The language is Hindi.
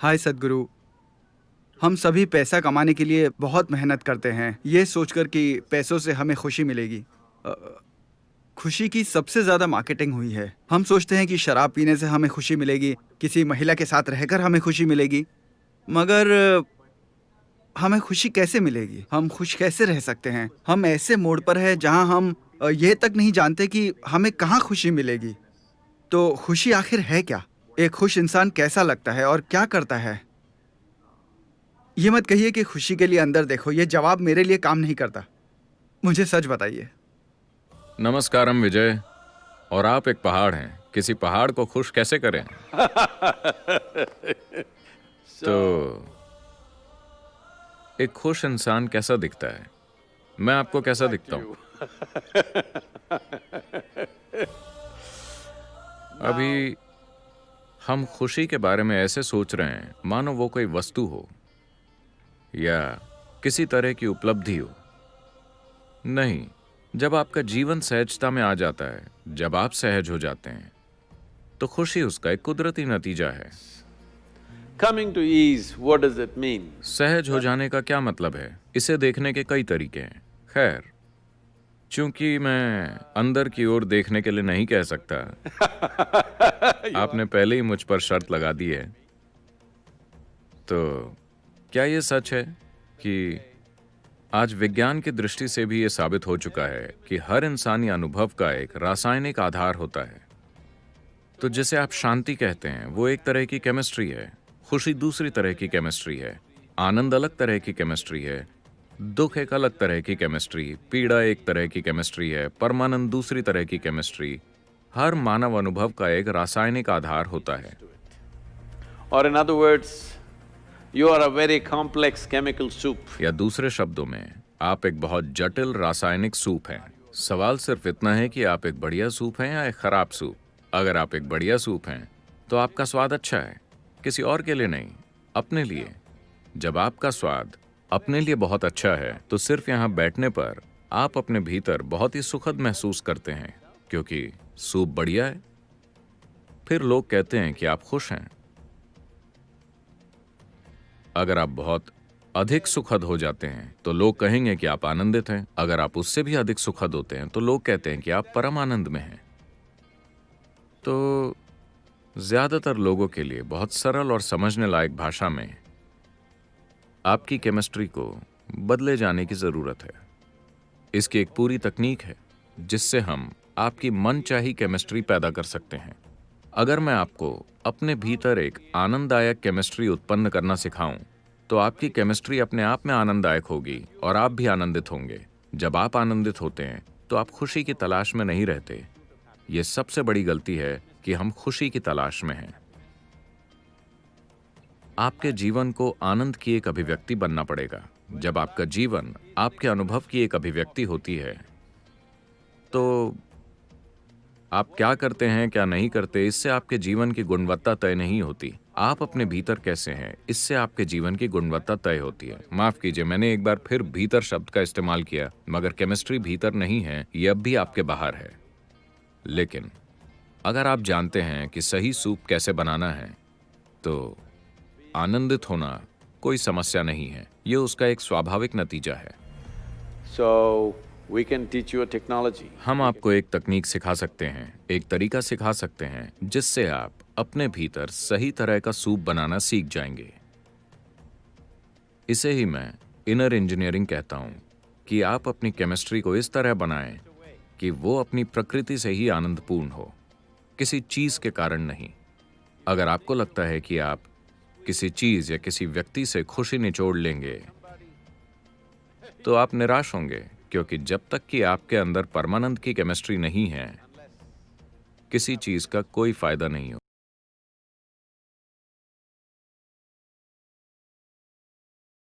हाय सद्गुरु। हम सभी पैसा कमाने के लिए बहुत मेहनत करते हैं, ये सोचकर कि पैसों से हमें खुशी मिलेगी। अ, खुशी की सबसे ज्यादा मार्केटिंग हुई है। हम सोचते हैं कि शराब पीने से हमें खुशी मिलेगी, किसी महिला के साथ रहकर हमें खुशी मिलेगी। मगर हमें खुशी कैसे मिलेगी? हम खुश कैसे रह सकते हैं? हम ऐसे मोड़ पर हैं जहां हम ये तक नहीं जानते कि हमें कहाँ खुशी मिलेगी। तो खुशी आखिर है क्या? एक खुश इंसान कैसा लगता है और क्या करता है? ये मत कहिए कि खुशी के लिए अंदर देखो, ये जवाब मेरे लिए काम नहीं करता। मुझे सच बताइए। नमस्कारम विजय। और आप एक पहाड़ हैं, किसी पहाड़ को खुश कैसे करें? तो एक खुश इंसान कैसा दिखता है? मैं आपको कैसा दिखता हूं? अभी हम खुशी के बारे में ऐसे सोच रहे हैं मानो वो कोई वस्तु हो या किसी तरह की उपलब्धि हो। नहीं, जब आपका जीवन सहजता में आ जाता है, जब आप सहज हो जाते हैं, तो खुशी उसका एक कुदरती नतीजा है। Coming to ease, what does it mean? सहज हो जाने का क्या मतलब है? इसे देखने के कई तरीके हैं। खैर, चूंकि मैं अंदर की ओर देखने के लिए नहीं कह सकता, आपने पहले ही मुझ पर शर्त लगा दी है। तो क्या ये सच है कि आज विज्ञान की दृष्टि से भी ये साबित हो चुका है कि हर इंसानी अनुभव का एक रासायनिक आधार होता है? तो जिसे आप शांति कहते हैं, वो एक तरह की केमिस्ट्री है, खुशी दूसरी तरह की केमिस्ट्री है, आनंद अलग तरह की केमिस्ट्री है, दुख एक अलग तरह की केमिस्ट्री, पीड़ा एक तरह की केमिस्ट्री है, परमानंद दूसरी तरह की केमिस्ट्री। हर मानव अनुभव का एक रासायनिक आधार होता है। Or in other words, you are a very complex chemical soup. या दूसरे शब्दों में, आप एक बहुत जटिल रासायनिक सूप हैं। सवाल सिर्फ इतना है कि आप एक बढ़िया सूप हैं या एक खराब सूप। अगर आप एक बढ़िया सूप हैं, तो आपका स्वाद अच्छा है, किसी और के लिए नहीं, अपने लिए। जब आपका स्वाद अपने लिए बहुत अच्छा है, तो सिर्फ यहाँ बैठने पर आप अपने भीतर बहुत ही सुखद महसूस करते हैं, क्योंकि सूप बढ़िया है। फिर लोग कहते हैं कि आप खुश हैं। अगर आप बहुत अधिक सुखद हो जाते हैं, तो लोग कहेंगे कि आप आनंदित हैं। अगर आप उससे भी अधिक सुखद होते हैं, तो लोग कहते हैं कि आप परम आनंद में हैं। तो ज्यादातर लोगों के लिए बहुत सरल और समझने लायक भाषा में आपकी केमिस्ट्री को बदले जाने की जरूरत है। इसकी एक पूरी तकनीक है जिससे हम आपकी मनचाही केमिस्ट्री पैदा कर सकते हैं। अगर मैं आपको अपने भीतर एक आनंददायक केमिस्ट्री उत्पन्न करना सिखाऊं, तो आपकी केमिस्ट्री अपने आप में आनंददायक होगी और आप भी आनंदित होंगे। जब आप आनंदित होते हैं, तो आप खुशी की तलाश में नहीं रहते। यह सबसे बड़ी गलती है कि हम खुशी की तलाश में हैं। आपके जीवन को आनंद की एक अभिव्यक्ति बनना पड़ेगा। जब आपका जीवन आपके अनुभव की एक अभिव्यक्ति होती है, तो आप क्या करते हैं, क्या नहीं करते, इससे आपके जीवन की गुणवत्ता तय नहीं होती। आप अपने भीतर कैसे हैं, इससे आपके जीवन की गुणवत्ता तय होती है। माफ कीजिए, मैंने एक बार फिर भीतर शब्द का इस्तेमाल किया, मगर केमिस्ट्री भीतर नहीं है, यह अब भी आपके बाहर है। लेकिन अगर आप जानते हैं कि सही सूप कैसे बनाना है, तो आनंदित होना कोई समस्या नहीं है, यह उसका एक स्वाभाविक नतीजा है। So, we can teach you a technology. हम आपको एक तकनीक सिखा सकते हैं, एक तरीका सिखा सकते हैं, जिससे आप अपने भीतर सही तरह का सूप बनाना सीख जाएंगे। इसे ही मैं इनर इंजीनियरिंग कहता हूं, कि आप अपनी केमिस्ट्री को इस तरह बनाएं कि वो अपनी प्रकृति से ही आनंदपूर्ण हो, किसी चीज के कारण नहीं। अगर आपको लगता है कि आप किसी चीज या किसी व्यक्ति से खुशी निचोड़ लेंगे, तो आप निराश होंगे, क्योंकि जब तक कि आपके अंदर परमानंद की केमिस्ट्री नहीं है, किसी चीज का कोई फायदा नहीं हो।